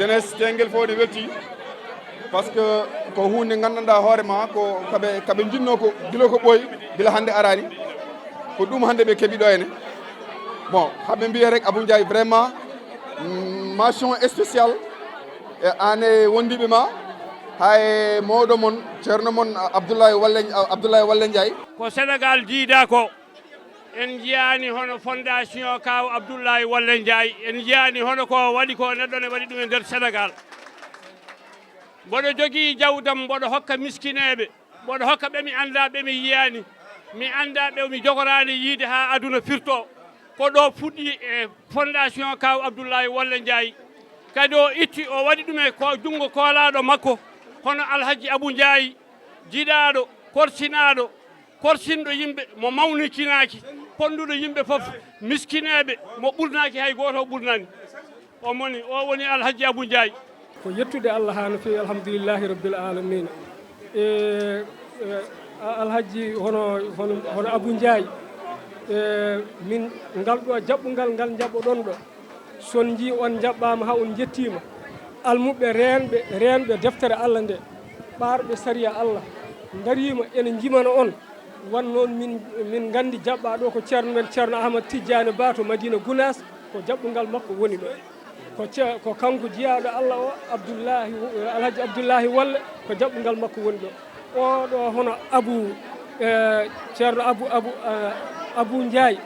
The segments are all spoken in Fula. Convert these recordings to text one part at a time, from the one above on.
jeunesse tengel fof ne welti par ce que ko hunde gandanɗa hoorema ko kaɓe jinno ko gila ko ɓooyi gila hande arani ko ɗum hande ɓe keeɓi ɗo ene bon haɓe mbiya rek Abou Ndiaye vraiment mention spéciale e an e wondiɓe ma hay mawɗo mon ceerno mon Abdoulaye Walle Ndiaye ko Sénégal jiida ko en jiyani hono fondation kaw Abdoulaye Walle Ndiaye en jiyani hono ko waɗi ko neɗɗo ne waɗi ɗum e nder Sénégal mboɗo jogii jawdam mboɗo hokka miskineɓe mboɗo hokka ɓe mi anda ɓe mi yiyani mi anda ɓe mi jogorani yiide ha aduna firto ko ɗo fuɗɗi e fondation kaw Abdoulaye Walle Ndiaye kadi o itti o waɗi ɗum e ko junngo koolaɗo makko hono Alhaji Abou Ndiaye jiɗaɗo korsinaɗo korsinɗo yimɓe mo mawnikinaki ponduɗo yimɓe fof miskineɓe mo ɓurnaki hay goto o ɓurnani o woni Alhaji Abou Ndiaye ko yettude Allah ha no fewi alhamdulillahi rabbil alamina alhaji hono Abou Ndiaye min ngal ɗo jaɓɓugal ngal jaɓɓoɗon ɗo son ji on jaɓɓama ha on jettima almuɓe renɓe deftere Allah nde ɓarɓe sariya Allah darima ene jimana on wan noon min gandi jaɓɓa ɗo ko ceerno men ceerno Ahmad Tidiane Ba to Madina Gounas ko jaɓɓugal makko woni ɗo ko kanko jiyaɗo Allah o Alhaji Abdoulahi Walle ko jaɓɓugal makko woni ɗo oɗo hono ceerno Abou Ndiaye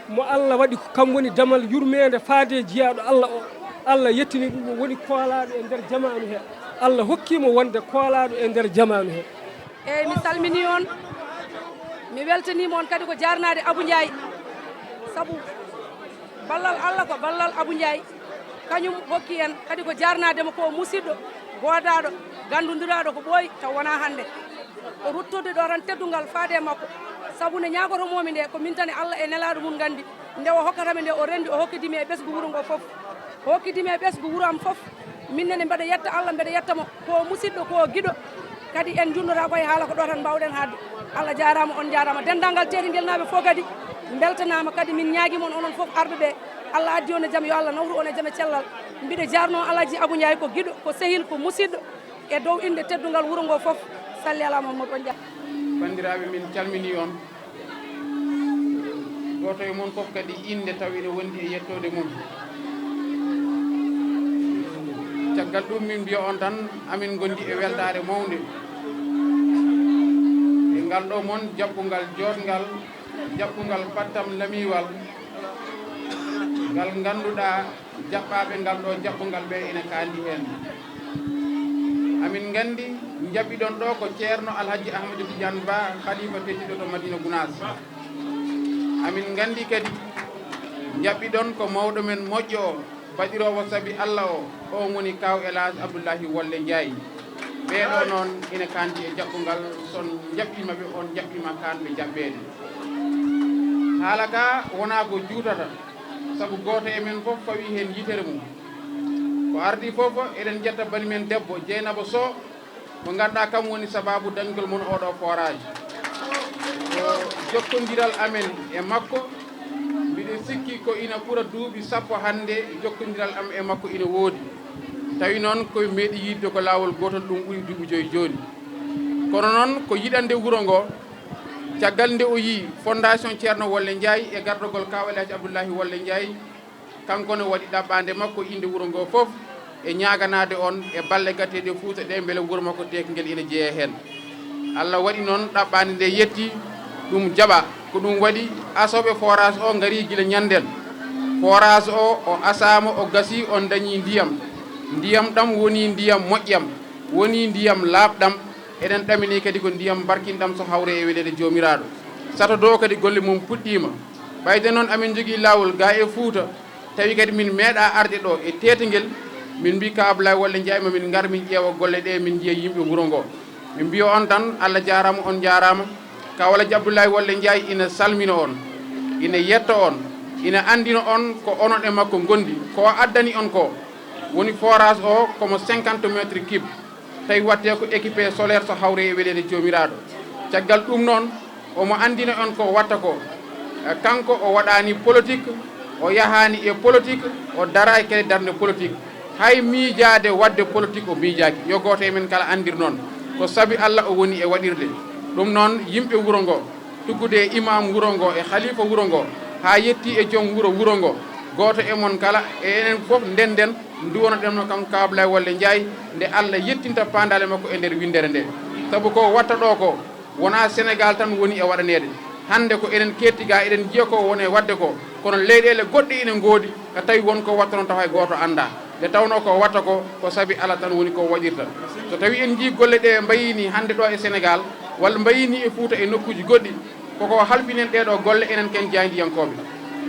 mo Allah waɗi kam woni damal yurmede faade jiyaɗo Allah o Allah yettini ɗum woni koolaɗo e nder jamanu he Allah hokkimo wonde koolaɗo e nder jamanu he eyyi mi salmini on mi weltanima on kadi ko jarnade Abou Ndiaye saabu ballal Allah ko ballal Abou Ndiaye kañum hokki en kadi ko jarnademo ko musidɗo godaɗo gandudiraɗo ko ɓooyi taw wona hande o ruttude ɗo tan teddugal faade makko saabu ne ñagotomomi nde ko min tan e Allah e nelaɗo mum gandi nde o hokkatami nde o rendi o hokkidimi e ɓesgu wuuro ngo foof o hokkidimi e ɓesgu wuuro am foof minnene mbeɗa yetta Allah mbeɗa yettamo ko musidɗo ko guiɗo kadi en jundata koye haala ko ɗo tan mbawɗen hadde Allah jarama on jarama dendagal teetigel naɓe fof kadi beltanama kadi min ñaguimon onon foof arɓe ɓe Allah addi on e jaam yo Allah nawru on e jaam e cellal mbiɗa jarno Alhaji Abou Ndiaye ko guiɗo ko sehil ko musidɗo e dow inde teddugal wuuro ngo foof salli ala Mamadou on bandiraɓe min calmini on goto e moon fof kadi inde taw ine wondi e yettode mum caggal ɗum min mbiya on tan amin gondi e weldare mawde e ngal ɗo moon jaɓɓugal jotgal jaɓɓugal pattam lamiwal ngal ganduɗa jaɓɓaɓe ngal ɗo jaɓɓugal ɓe ene kandi hen amin gandi jaɓɓiɗon ɗo ko ceerno Alhaji Ahmadou Tidiane Ba khalifa pettiɗo to Madina Gounas amin gandi kadi jaɓɓiɗon ko mawɗo men moƴƴo o baɗirowo saabi Allah o woni kaw Elhadji Abdoulahi Walle Ndiaye ɓeɗo noon ina kandi e jaɓɓugal son jaɓɓimaɓe on jaɓɓima kanɓe jaɓɓede haala ka wona ko juutata saabu goto e men fof fawi hen yitere mum ko ardi fof eɗen jetta bani men debbo Dieynaba Sow mo ganduɗa kam woni sababu dañgol mon oɗo forage ko jokkodiral amen e makko mbiɗa sikki ko ina ɓuura duuɓi sappo hande jokkodiral am e makko ina woodi tawi noon koye meeɗi yidde ko lawol gotol ɗum ɓuuri duuɓi joyi joni kono noon ko yiɗande wuuro ngo caggal nde o yi fondation ceerno Walle Ndiaye e gardogol kaw Elhadji Abdoulahi Walle Ndiaye kanko ne waɗi ɗaɓɓande makko inde wuuro ngo foof e ñaganade on e balle gatteɗe Fouta ɗe beele wuuro makko tekguel ina jeeya hen Allah waɗi noon ɗaɓɓande nde yetti ɗum jaɓa ko ɗum waɗi asoɓe forage o gari guila ñanden forage o asama o gasi on dañi ndiyam ɗam woni ndiyam moƴƴam woni ndiyam laaɓɗam eɗen ɗamini kadi ko ndiyam barkinɗam so hawre e welede jomiraɗo sato do kadi golle mum puɗɗima ɓayde noon amin jogui lawol ga e Fouta tawi kadi min meeɗa arde ɗo e teteguel min mbi ka Abdoulaye Walle Ndiaye mamin gar min ƴeewa golle ɗe min jiiya yimɓe wuuro ngo min mbiya on tan Allah jarama on jarama ka Alhaji Abdoulaye Walle Ndiaye ina salmina on ina yetta on ina andina on ko onon e makko gondi ko addani on ko woni forage o komo 50 métres cube tawi watte ko équipé solaire so hawre e welede jomiraɗo caggal ɗum noon omo andina on ko watta ko kanko o waɗani politique o yahani e politique o dara kede darde politique hay miijaade wadde politique o miijaaki yo gooto e men kala andir noon ko sabi Allah o woni e waɗirde ɗum noon yimɓe wuro ngo tuggude e imam wuro ngo e khalifa wuro ngo haa yetti e joom wuro ngo gooto e mon kala e enen fof ndenden nduwonoɗen kam Abdoulaye Wally Ndiaye nde Allah yettinta pandale makko e nder windere nde sabu ko watta ɗo ko wona Sénégal tan woni e waɗanede hande ko enen kettiga eɗen jiya ko woni e wadde ko kono leyɗele goɗɗe ene ngoodi so tawi wonko watta noon tawa goto anda nde tawno ko watta ko sabi Allah tan woni ko waɗirta so tawi en jii golle ɗe mbayini hande ɗo e Sénégal walla mbayini e Fouta e nokkuji goɗɗi koko halfinen ɗeɗo golle enen ken jayndiyankoɓe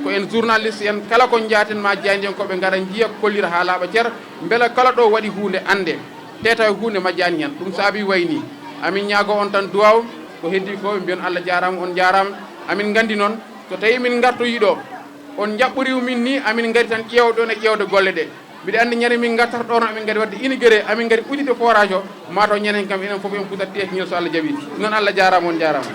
ko en journaliste en kala ko jaaten ma jayndiyankoɓe gara jiya kollira ha laaɓa ceer beela kala ɗo waɗi hunde ande te taw hunde majjani hen ɗum saabi wayni amin ñaago on tan duwaw ko heddi ko ɓe mbiyon Allah jarama on jarama amin gandi noon so tawi min gartoyi ɗo on jaɓɓori min ni amin gari tan ƴewɗon e ƴewde golle ɗe mbiɗa andi ñande min gartata ɗon amin gari wadde inigéré amin gari uɗiɗe forage o mataw ñanden kam enen fof en putat ɗekñil so Allah jaaɓi noon Allah jarama on jarama